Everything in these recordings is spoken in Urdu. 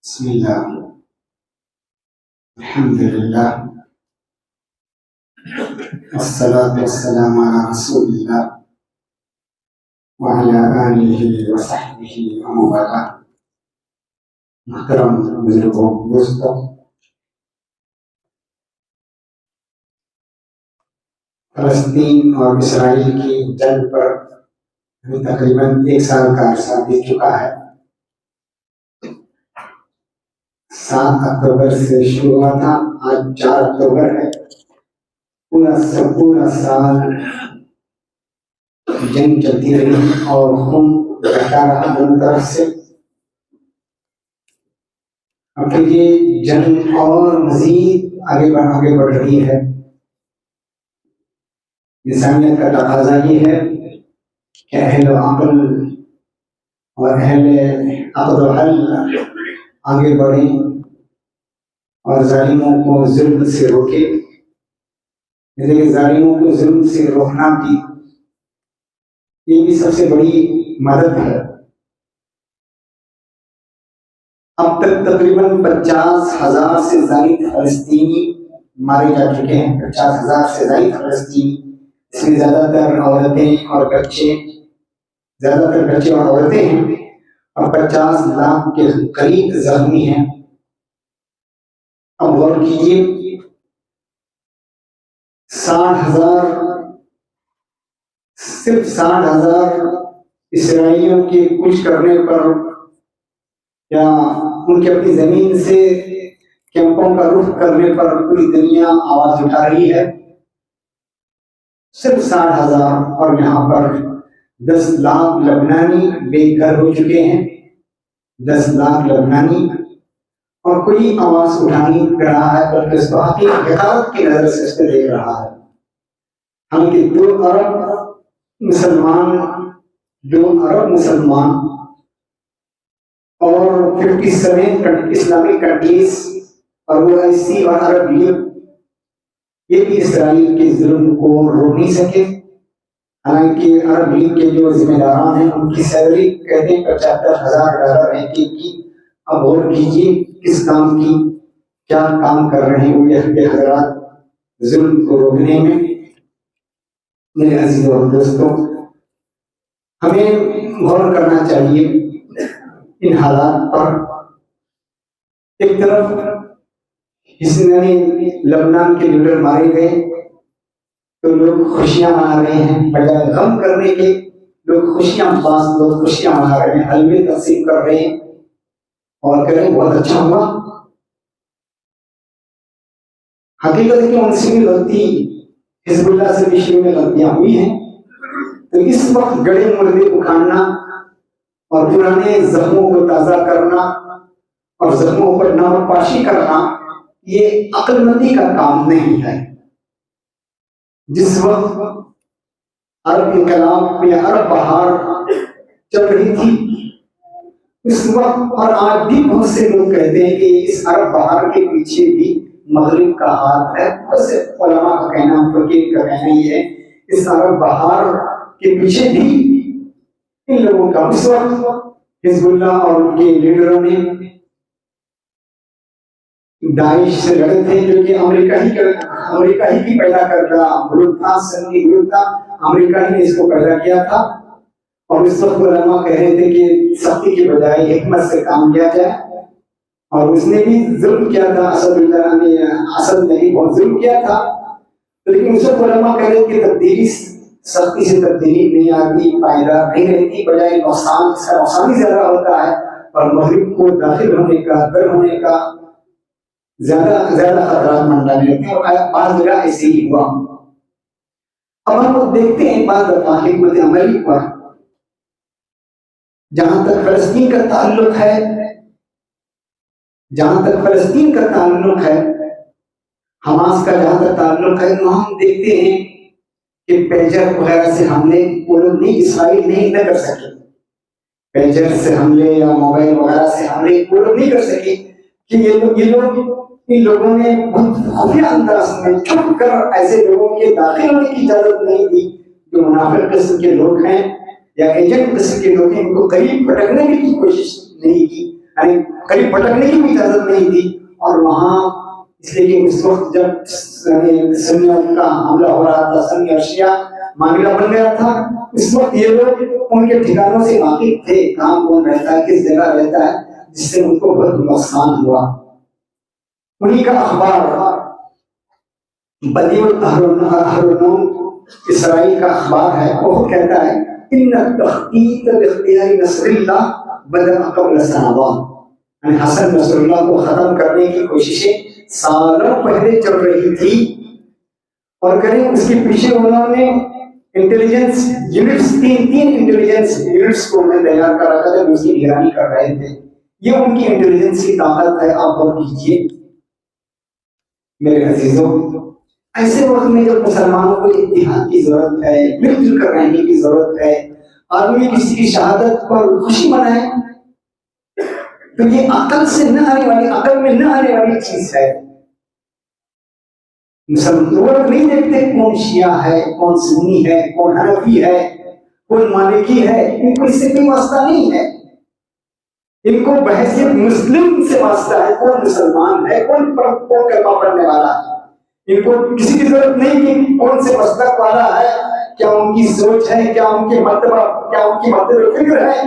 بسم الله الحمد لله والصلاة والسلام على رسول الله وعلى آله وصحبه ومن والاه. محترم بزرگوں دوستوں، فلسطین اور اسرائیل کی جنگ پر تقریباً 1 سال کا عرصہ بیت چکا ہے۔ 7 اکتوبر سے شروع ہوا تھا، آج 4 اکتوبر ہے۔ پورا سال جنگ چلتی رہی اور خون بہتا رہا دونوں طرف سے۔ اب پھر یہ جنگ اور مزید آگے بڑھ رہی ہے۔ انسانیت کا تقاضا یہ ہے کہ اہل عقل اور اہل عقد و حل آگے بڑھیں اور ظالموں کو ظلم سے روکے۔ لیکن ظالموں کو ظلم سے روکنا بھی یہ بھی سب سے بڑی مدد ہے۔ اب تک تقریباً 50,000 سے زائد فلسطینی مارے جا چکے ہیں۔ 50,000 سے زائد فلسطینی، اس میں زیادہ تر عورتیں اور بچے اور عورتیں ہیں، اور 50 لاکھ کے قریب زخمی ہیں۔ اب غور کیجیے، 60,000 اسرائیلیوں کے کچھ کرنے پر یا ان کے اپنی زمین سے کیمپوں کا رخ کرنے پر پوری دنیا آواز اٹھا رہی ہے۔ صرف 60,000، اور یہاں پر 10 لاکھ لبنانی بے گھر ہو چکے ہیں۔ 10 لاکھ لبنانی، اور کوئی آواز اٹھا نہیں رہا ہے، بلکہ اس کو حقیقت کی نظر سے اس کو دیکھ رہا ہے۔ حالانکہ 2 ارب مسلمان اور 57 اسلامک کنٹریز اور OIC اور عرب لیگ، یہ بھی اسرائیل کے ظلم کو روک نہیں سکے۔ حالانکہ عرب لیگ کے جو ذمہ داران ہیں ان کی سیلری کہتے ہیں $75,000 ہے کی۔ اب غور کیجیے کس کام کی، کیا کام کر رہے ہیں یہ حضرات ظلم کو روکنے میں۔ میرے عزیزوں اور دوستوں، ہمیں غور کرنا چاہیے ان حالات پر۔ ایک طرف لبنان کے لیڈر مارے گئے تو لوگ خوشیاں منا رہے ہیں، بجائے غم کرنے کے لوگ خوشیاں منا رہے ہیں، حلوے تقسیم کر رہے ہیں اور کہہ رہے ہیں بہت اچھا ہوا۔ حقیقت ہے کہ ان سے بھی غلطی، حزب اللہ سے بھی شروع میں غلطیاں ہوئی ہیں۔ تو اس وقت گڑے مردے اکھاڑنا اور پرانے زخموں کو تازہ کرنا اور زخموں پر ناپاشی کرنا یہ عقل مندی کا کام نہیں ہے۔ جس وقت عرب انقلاب یا عرب بہار چل رہی تھی، اس وقت اور آج بھی بہت سے لوگ کہتے ہیں کہ اس عرب بہار کے پیچھے بھی مغرب کا ہاتھ ہے۔ بہت سے علماء کا کہنا، فقیر کا کہنا یہ ہے اس عرب بہار کے پیچھے بھی ان لوگوں کا، اس وقت حزب اللہ اور ان کے لیڈروں نے داعش سے لڑے تھے، جو کہ امریکہ ہی کی پیدا کردہ گروپ تھا، سنی گروپ تھا، امریکہ ہی نے اس کو پیدا کیا تھا۔ اور اس وقت علماء کہہ رہے تھے کہ سختی کے بجائے حکمت سے کام کیا جائے، اور اس نے بھی ظلم کیا تھا، اسد نے بھی بہت ظلم کیا تھا۔ لیکن اس وقت علماء کہہ رہے کہ تبدیلی سختی سے تبدیلی نہیں آتی، پائیدار نہیں رہتی، بجائے نقصان ہی زیادہ ہوتا ہے، اور مغرب کو داخل ہونے کا، در ہونے کا زیادہ خطرات منڈانے لگتے ہیں، اور بعض جگہ ایسے ہی ہوا۔ اب ہم لوگ دیکھتے ہیں بعض دفعہ حکمت عملی پر، جہاں تک فلسطین کا تعلق ہے، حماس کا جہاں تک تعلق ہے، تو ہم دیکھتے ہیں کہ پیجر وغیرہ سے حملے وہ لوگ اسرائیل نہیں کر سکے۔ پیجر سے حملے یا موبائل وغیرہ سے حملے وہ لوگ نہیں کر سکے، کہ ان لوگوں نے بہت خفیہ انداز میں چھپ کر ایسے لوگوں کے داخل ہونے کی اجازت نہیں دی جو منافق قسم کے لوگ ہیں یا ایجنٹ قسم کے لوگ ہیں، ان کو قریب پھٹکنے کی کوشش نہیں کی۔ یعنی قریب پٹکنے کی بھی اجازت نہیں تھی. اور وہاں اس لیے کہ اس وقت جب سنیوں کا حملہ ہو رہا تھا، سنی اور شیعہ معاملہ بن گیا تھا، اس وقت یہ لوگ ان کے ٹھکانوں سے واقف تھے، کہاں کون رہتا ہے، کس جگہ رہتا ہے، جس سے ان کو بہت نقصان ہوا. انہی کا اخبار بدیع الاحرنوم اسرائیل کا اخبار ہے، وہ کہتا ہے ان التخطیط باختیار نصر اللہ بدأ قبل سنوات. یعنی حسن نصر اللہ کو ختم کرنے کی کوششیں سالوں پہلے چل رہی تھی، اور کریں اس کے پیچھے انہوں نے انٹیلیجنس یونٹس، تین انٹیلیجنس یونٹس کو انہیں تیار کر رکھا تھا، اس کی نگرانی کر رہے تھے. یہ ان کی انٹیلیجنس کی طاقت ہے. آپ غور کیجیے میرے عزیزوں، ایسے وقت میں جب مسلمانوں کو اتحاد کی ضرورت ہے، مل جل کر رہنے کی ضرورت ہے، آدمی کسی کی شہادت پر خوشی منائے، تو یہ عقل سے نہ آنے والی، عقل میں نہ آنے والی چیز ہے. مسلمان نہیں دیکھتے کون شیعہ ہے، کون سنی ہے، کون حنفی ہے، کون مالکی ہے، ان کو اس سے کوئی واسطہ نہیں ہے. ان کو بحیثیت مسلم سے واسطہ ہے، کون مسلمان ہے، کون کلمہ پڑھنے والا ہے. ان کو کسی کی ضرورت نہیں کہ کون سے مسلک والا ہے، کیا ان کی سوچ ہے، کیا ان کی مرتبہ، کیا ان کی مرتبہ فکر ہے.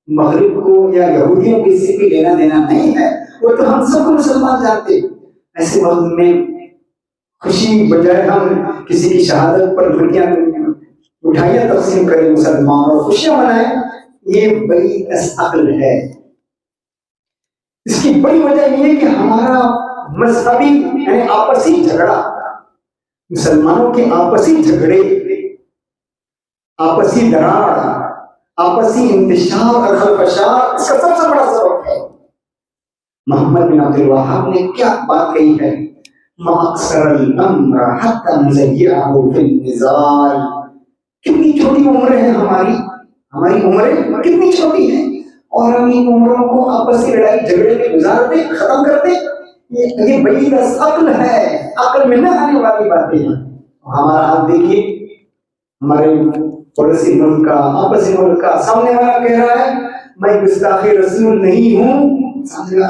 مغرب کو یا یہودیوں کو اس سے کوئی لینا دینا نہیں ہے، وہ تو ہم سب کو مسلمان جانتے. ایسے وقت میں خوشی بجائے ہم کسی کی شہادت پر مٹھائیاں تقسیم کریں مسلمان اور خوشیاں منائیں، یہ بڑی عقل ہے. اس کی بڑی وجہ یہ ہے کہ ہمارا مذہبی یعنی آپسی جھگڑا، مسلمانوں کے آپسی جھگڑے، آپسی دراڑ، آپسی انتشار اور خلفشار، اس کا سب سے بڑا سبب ہے. محمد بن عبد الوہاب نے کیا بات کہی ہے، ما اکثر الامر حتی نزیعہ فی النزال. کتنی چھوٹی عمریں ہیں ہماری عمریں کتنی چھوٹی ہیں، اور ہم ان عمروں کو آپسی لڑائی جھگڑے میں گزارتے، ختم کرتے. یہ بڑی عقل ہے، عقل میں نہ آنے والی باتیں ہیں. ہمارا حال دیکھیے، ہمارے پڑوسی ملک کا، آپسی ملک کا، سامنے والا کہہ رہا ہے میں گستاخ رسول نہیں ہوں،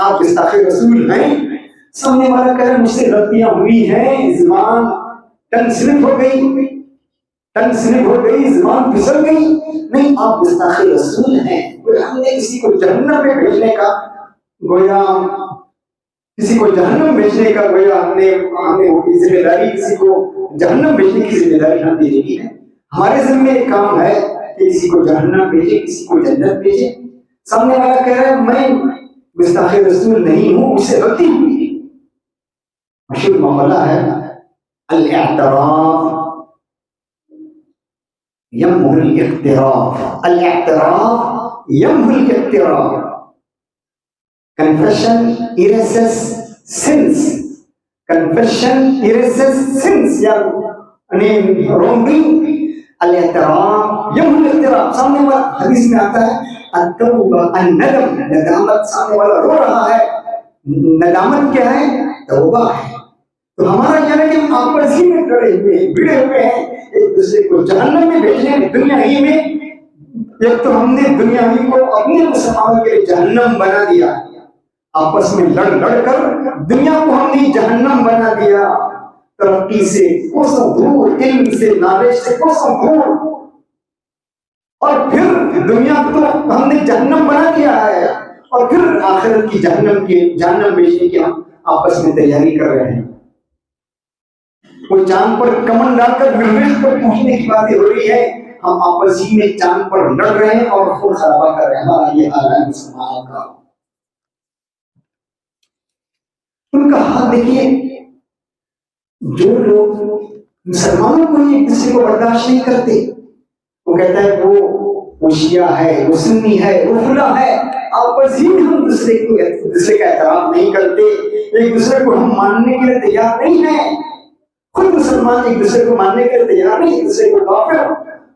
آپ گستاخ رسول ہیں. سامنے والا کہہ رہا ہے مجھ سے غلطیاں ہوئی ہیں، زبان ٹنگ سلپ ہو گئی، زبان پھسل گئی. نہیں، آپ گستاخ رسول ہیں. ہم نے کسی کو جہنم میں بھیجنے کا گویا ہم نے ذمہ داری، کسی کو جہنم بھیجنے کی ذمہ داری ہم دے دی ہے. ہمارے ذمہ ایک کام ہے کہ کسی کو جہنم بھیجے، کسی کو جنت بھیجے. سامنے والا کہہ رہا ہے میں گستاخ رسول نہیں ہوں، مجھ سے غلطی ہوئی. مشہور معاملہ ہے الاعتراف يمحو الاعتراف يمحو الاقتراف. Confession erases sins. یعنی wrongdoing. الاعتراف يمحو الاقتراف. سامنے والا حدیث میں آتا ہے التوبہ الندم، ندامت. سامنے والا رو رہا ہے، ندامت کیا ہے؟ توبہ ہے. تو ہمارا کیا ہے کہ ہم آپس ہی میں بھڑے ہوئے ہیں، ایک دوسرے کو جہنم میں بھیجنے. دنیا ہی میں ایک تو ہم نے دنیا ہی کو اپنے مسلمانوں کے لیے جہنم بنا دیا، آپس میں لڑ کر دنیا کو ہم نے جہنم بنا دیا. ترقی سے کوسوں دور، علم سے، نالج سے کوسوں دور، اور پھر دنیا کو ہم نے جہنم بنا دیا ہے، اور پھر آخرت کی جہنم بھیجنے کی ہم آپس میں تیاری کر رہے ہیں. وہ چاند پر کمن ڈال کر مریخ پر پہنچنے کی باتیں ہو رہی ہے، ہم آپس ہی میں چاند پر لڑ رہے ہیں اور خون خرابہ کر رہے ہیں. ہمارا یہ حال ہے مسلمانوں کا. ان کا حال دیکھیے، جو لوگ مسلمانوں کو ایک دوسرے کو برداشت نہیں کرتے، وہ کہتا ہے وہ شیعہ ہے، وہ سنی ہے، وہ فلاں ہے. آپس ہی میں ہم دوسرے کا احترام نہیں کرتے، ایک دوسرے کو ہم ماننے کے لیے تیار نہیں ہیں. خود مسلمان ایک دوسرے کو ماننے کے لیے تیار نہیں، ایک دوسرے کو کافر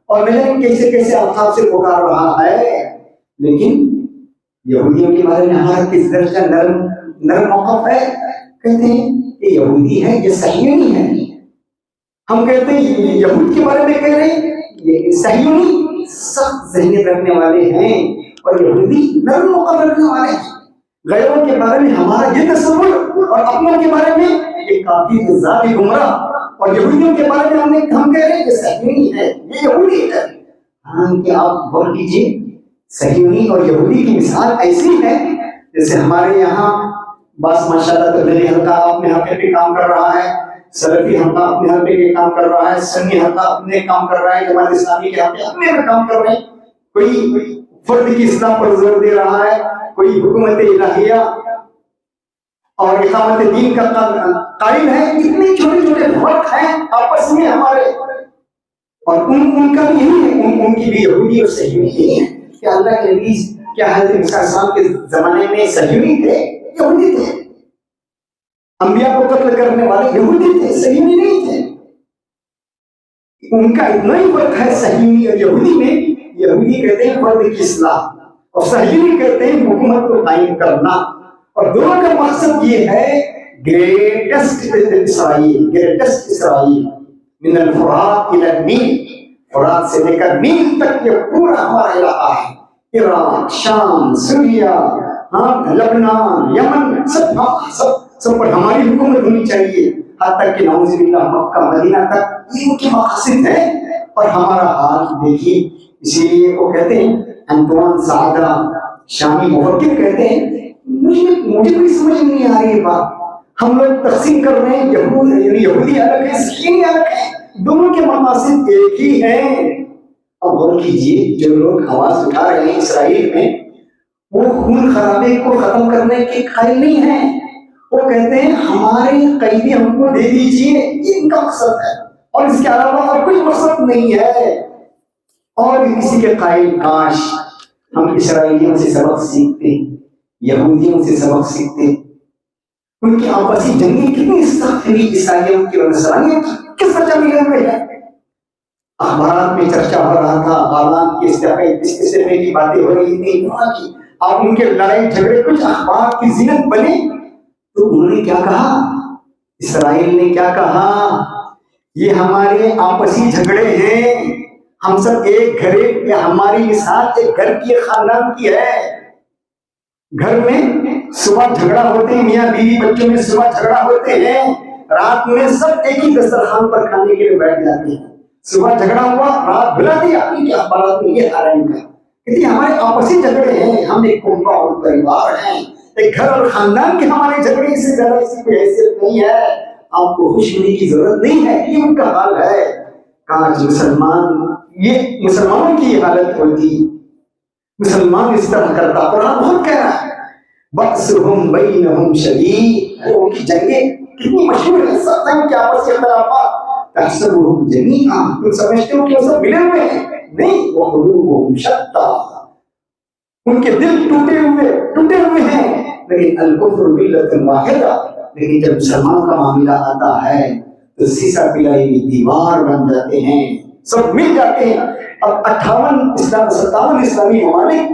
اور ملن کیسے الفاظ سے پکار رہا ہے. لیکن یہودیوں کے بارے میں ہمارا کس درجہ نرم موقف ہے. کہتے ہیں کہ یہودی ہے، یہ صہیونی ہے. ہم کہتے ہیں یہود کے بارے میں کہہ رہے ہیں یہ صہیونی، سخت ذہنیت رکھنے والے ہیں، اور یہودی نرم موقف رکھنے والے ہیں. غیروں کے بارے میں ہمارا یہ تصور اور اپنوں کے بارے میں یہ کافی ذاتی گمراہ، اور یہودیوں کے بارے میں ہم کہہ رہے ہیں کہ صہیونی ہے، یہ یہودی ہے۔ حالانکہ آپ غور کیجیے، صہیونی اور یہودی کی مثال ایسی ہے جیسے ہمارے یہاں بس ماشاءاللہ تبلیغی حلقہ اپنے حلقے پہ کام کر رہا ہے، سلفی حلقہ اپنے حلقے پہ کام کر رہا ہے، سنی حلقہ اپنے کام کر رہا ہے، جماعت اسلامی کے حلقے اپنے پہ کام کر رہے ہیں، کوئی فرد کی اصلاح پر زور دے رہا ہے، کوئی حکومت الہیہ اور اقامت دین کا قائل ہے۔ اتنے چھوٹے چھوٹے فرق ہیں آپس میں ہمارے، اور ان کا بھی یہی ہے، ان کی بھی یہودی اور صہیونی نہیں ہے۔ کیا اللہ کے نبی کیا حضرت موسیٰ علیہ السلام کے زمانے میں صہیونی تھے؟ یہودی تھے۔ انبیاء کو قتل کرنے والے یہودی تھے، صہیونی نہیں تھے۔ ان کا اتنا ہی فرق ہے صہیونی اور یہودی میں۔ یہودی کہتے ہیں فرد کی اصلاح، اور صہیونی کہتے ہیں حکومت کو قائم کرنا، اور دونوں کا مقصد یہ ہے گریٹسٹ اسرائیل من الفرات الى النیل، فرات سے لے کر نیل تک یہ پورا ہمارا علاقہ ہے، عراق، شام، سوریا، لبنان، یمن، سب پر ہماری حکومت ہونی چاہیے، حتیٰ کہ نعوذ باللہ مکہ مدینہ تک یہ ان کی مقاصد ہے۔ اور ہمارا حال دیکھیے، اسی لیے وہ کہتے ہیں انطوان سعادہ شامی مفکر کہتے ہیں، مجھے کوئی سمجھ نہیں آ رہی ہے بات، ہم لوگ تقسیم کر رہے ہیں، یہودی الگ ہے، صہیونی الگ ہے، دونوں کے مقاصد ایک ہی ہیں۔ اب غور کیجیے، جو لوگ آواز اٹھا رہے ہیں اسرائیل میں، وہ خون خرابے کو ختم کرنے کے قائل نہیں ہیں، وہ کہتے ہیں ہمارے قیدی ہم کو دے دیجیے، یہ ان کا مقصد ہے، اور اس کے علاوہ اور کوئی مقصد نہیں ہے۔ اور کسی کے قائل کاش ہم اسرائیلیوں سے سبق سیکھتے، یہودیوں سے سبق سیکھتے، ان کی آپسی جنگیں کتنی سخت ہوئی، عیسائیوں کی اور نصرانیوں کی کس وجہ ملے ہوئے ہیں۔ اخبارات میں چرچا ہو رہا تھا، غالان کے استعفے کی باتیں ہو رہی تھی، اب ان کے لڑائی جھگڑے کچھ اخبار کی زینت بنے، تو انہوں نے کیا کہا، اسرائیل نے کیا کہا، یہ ہمارے آپسی جھگڑے ہیں، ہم سب ایک گھر، ہماری مثال ایک گھر کی خاندان کی ہے، گھر میں صبح جھگڑا ہوتے ہیں، میاں بیوی بچوں میں صبح جھگڑا ہوتے ہیں، رات میں سب ایک ہی دسترخوان پر کھانے کے لیے بیٹھ جاتے ہیں، صبح جھگڑا ہوا، رات بھلا دیا، کیا اخبارات میں یہ آ رہا ہے کہ ہمارے آپسی جھگڑے ہیں، ہم ایک کنبہ اور پریوار ہیں، ایک گھر اور خاندان کے ہمارے جھگڑے، اس سے زیادہ اس کی کوئی حیثیت نہیں ہے، آپ کو خوش ہونے کی ضرورت نہیں ہے، یہ ان کا حال ہے۔ کاش یہ مسلمانوں کی حالت ہوتی، مسلمان اس طرح کرتا۔ قرآن بہت کہہ رہا ہے بَأْسُهُمْ بَيْنَهُمْ شَدِيدٌ، ان کی جنگیں کتنی مشہور ہیں، سب ان کے آپس کے اختلافات، تَحْسَبُهُمْ جَمِيعًا، تم سمجھتے ہو کہ وہ سب ملے ہوئے ہیں، نہیں، وَقُلُوبُهُمْ شَتَّىٰ، ان کے دل ٹوٹے ہوئے ہیں، لیکن الکفر ملۃ واحدہ، لیکن جب مسلمانوں کا معاملہ آتا ہے تو سیسا پلائی ہوئی دیوار بن جاتے ہیں، سب مل جاتے ہیں۔ اب 57 اسلامی ممالک،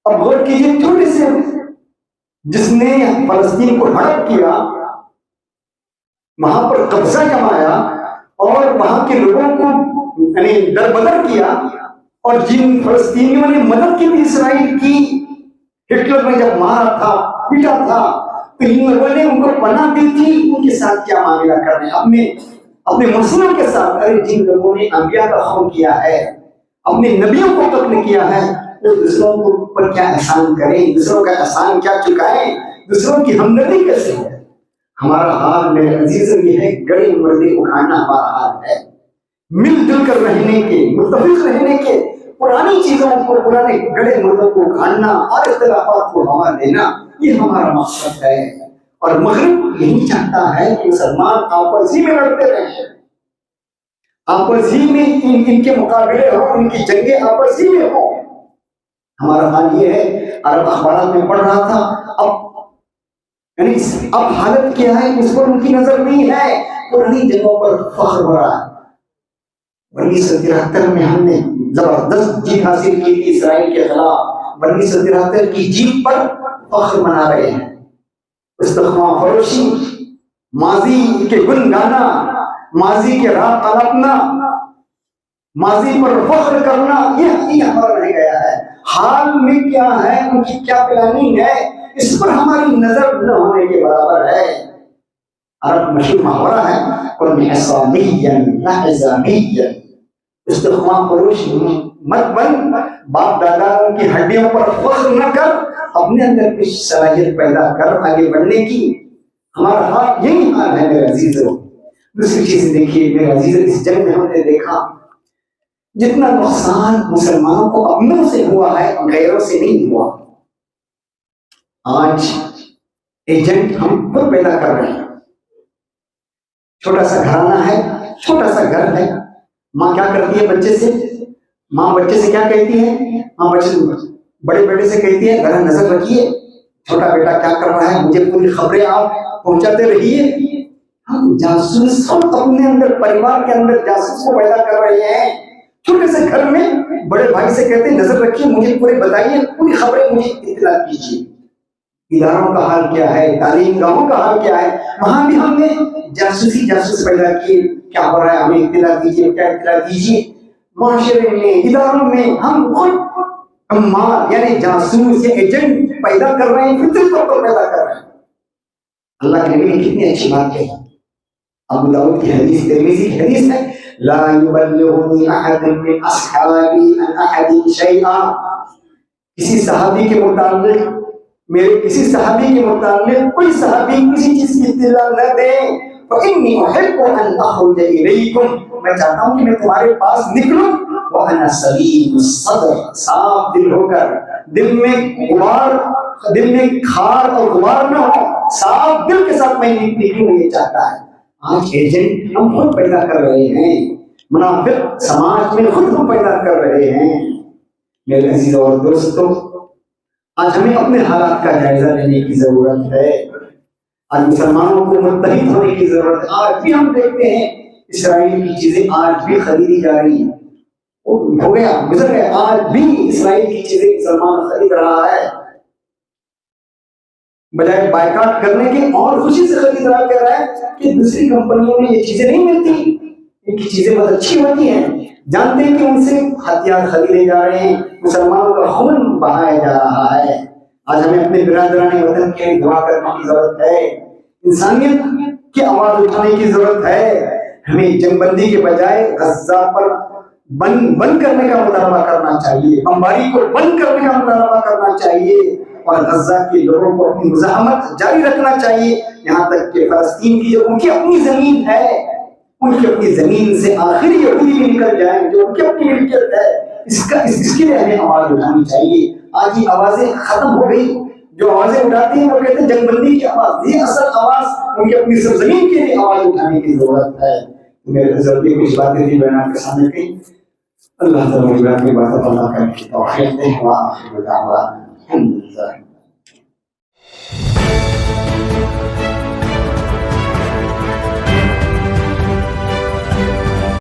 اب غور کیجیے، چھوٹے سے جس نے فلسطین کو ہڑپ کیا، وہاں پر قبضہ جمایا اور وہاں کے لوگوں کو یعنی دربدر کیا، اور جن فلسطینیوں نے مدد کی تھی اسرائیل کی، ہٹلر نے جب مارا تھا، پیٹا تھا، تو ان لوگوں نے ان کو پناہ دی تھی، ان کے ساتھ کیا معاملہ کر رہے ہیں اپنے مسلموں کے ساتھ؟ ارے جن لوگوں نے انبیاء کا خون کیا ہے، اپنے نبیوں کو قتل کیا ہے، وہ دوسروں کو پر کیا احسان کریں، دوسروں کا احسان کیا چکائیں، دوسروں کی ہمدردی کیسے ہے؟ ہمارا حال میرے عزیزوں یہ ہے، گڑے مردے اکھاڑنا ہمارا حال ہے، مل جل کر رہنے کے، متفق رہنے کے، پرانی چیزوں کو، پرانے گڑے مردوں کو اکھاڑنا اور اختلافات کو ہوا دینا، یہ ہمارا مقصد ہے۔ اور مغرب یہی چاہتا ہے کہ مسلمان آپس ہی میں لڑتے رہیں، آپس ہی میں ان کے مقابلے ہوں، ان کی جنگیں آپس ہی میں ہوں۔ ہمارا حال یہ ہے، عرب اخبارات میں پڑھ رہا تھا، اب حالت کیا ہے، اس پر ان کی نظر نہیں ہے، پرانی جگہوں پر فخر ہو رہا ہے۔ 1973 میں ہم نے زبردست جیت حاصل کی تھی اسرائیل کے خلاف، 1973 کی جیت پر فخر منا رہے ہیں، استخوان فروشی، ماضی کے گن گانا، ماضی کے راہ الاپنا، ماضی پر فخر کرنا، یہ ہمارا رہ گیا ہے۔ حال میں کیا ہے، ان کی کیا پلاننگ ہے، اس پر ہماری نظر نہ ہونے کے برابر ہے۔ عرب مشہور محاورہ ہے کن حصامیا لحظامیا، استخوان فروش مت بن، باپ دادا کی ہڈیوں پر فخر نہ کر، اپنے اندر کچھ صلاحیت پیدا کر آگے بڑھنے کی۔ ہمارا حال یہی حال ہے میرے عزیزوں۔ دوسری چیز دیکھیے میرے عزیز، اس جنگ میں ہم نے دیکھا جتنا نقصان مسلمانوں کو اپنوں سے ہوا ہے غیروں سے نہیں ہوا۔ آج ایجنٹ ہم خود پیدا کر رہے ہیں۔ چھوٹا سا گھرانہ ہے، چھوٹا سا گھر ہے، ماں کیا کرتی ہے بچے سے؟ ماں بچے سے کیا کہتی ہے؟ ماں بچے بڑے بیٹے سے کہتی ہے ذرا نظر رکھیے چھوٹا بیٹا کیا کر رہا ہے، مجھے پوری خبریں آپ پہنچاتے رہیے۔ ہم جاسوس خود اپنے اندر، پریوار کے اندر جاسوس کو پیدا کر رہے ہیں۔ چھوٹے سے گھر میں بڑے بھائی سے کہتے ہیں نظر رکھیے، مجھے پورے بتائیے، پوری خبریں مجھے اطلاع کیجیے۔ اداروں کا حال کیا ہے، تعلیم گاہوں کا حال کیا ہے، وہاں بھی ہم نے جاسوس پیدا کیے، کیا ہو رہا ہے ہمیں اطلاع دیجیے، کیا اطلاع دیجیے۔ معاشرے میں، اداروں میں ہم خود امار یعنی جاسوس یا ایجنٹ پیدا کر رہے ہیں، فطری طور پر پیدا کر رہے ہیں۔ اللہ کے نبی نے کتنی اچھی بات کہی، ابو داؤد کی حدیث، ترمذی کی حدیث ہے، لا یبلغنی احد من اصحابی عن احد شیئا، کسی صحابی کے متعلق، میرے کسی صحابی کے متعلق کوئی صحابی کسی چیز کی اطلاع نہ دے، فإنی احب ان اخرج الیکم، میں چاہتا ہوں کہ میں تمہارے پاس نکلوں، وانا سلیم الصدر، صاف دل ہو کر، دل میں غبار، دل میں کھار اور غبار نہ ہو، صاف دل کے ساتھ میں نکلوں، یہ چاہتا ہے۔ آج ایجنٹ ہم خود پیدا کر رہے ہیں، منافق سماج میں خود ہم پیدا کر رہے ہیں۔ میرے عزیز اور دوستو، آج ہمیں اپنے حالات کا جائزہ لینے کی ضرورت ہے۔ آج مسلمانوں کو متحد ہونے کی ضرورت ہے۔ آج بھی ہم دیکھتے ہیں اسرائیل کی چیزیں آج بھی خریدی جا رہی ہیں، ہو گیا گزر گیا، آج بھی اسرائیل کی چیزیں مسلمان خرید رہا ہے، بجائے بائیکاٹ کرنے کے اور خوشی سے خرید رہا، کہہ رہا ہے کہ دوسری کمپنیوں میں یہ چیزیں نہیں ملتی، ان کی چیزیں بہت اچھی ہوتی ہیں، جانتے ہیں کہ ان سے ہتھیار خریدے جا رہے ہیں، مسلمانوں کا خون بہایا جا رہا ہے۔ آج ہمیں اپنے برادران وطن کے لیے دعا کرنے کی ضرورت ہے، انسانیت کی آواز اٹھانے کی ضرورت ہے۔ ہمیں جنگ بندی کے بجائے غزہ پر بند کرنے کا مطالبہ کرنا چاہیے، بمباری کو بند کرنے کا مطالبہ کرنا چاہیے، اور غزہ کے لوگوں کو اپنی مزاحمت جاری رکھنا چاہیے، یہاں تک کہ فلسطین کی جو ان کی اپنی زمین ہے، ان کی اپنی زمین سے آخری یہودی بھی نکل جائیں، جو ان کی اپنی ملکیت ہے، اس کے لیے ہمیں آواز اٹھانی چاہیے۔ آج یہ آوازیں ختم ہو گئی، جو آوازیں اٹھاتی ہیں وہ کہتے ہیں جنگ بندی کی آواز، یہ اصل آواز ان کی اپنی سرزمین کے لیے آواز اٹھانے کی ضرورت ہے۔ میرے حضرت کی کچھ باتیں تھی میں آپ کے سامنے کہی، اللہ تعالیٰ کی بات اللہ کا توفیق دے، وآخر دعوانا الحمد للہ۔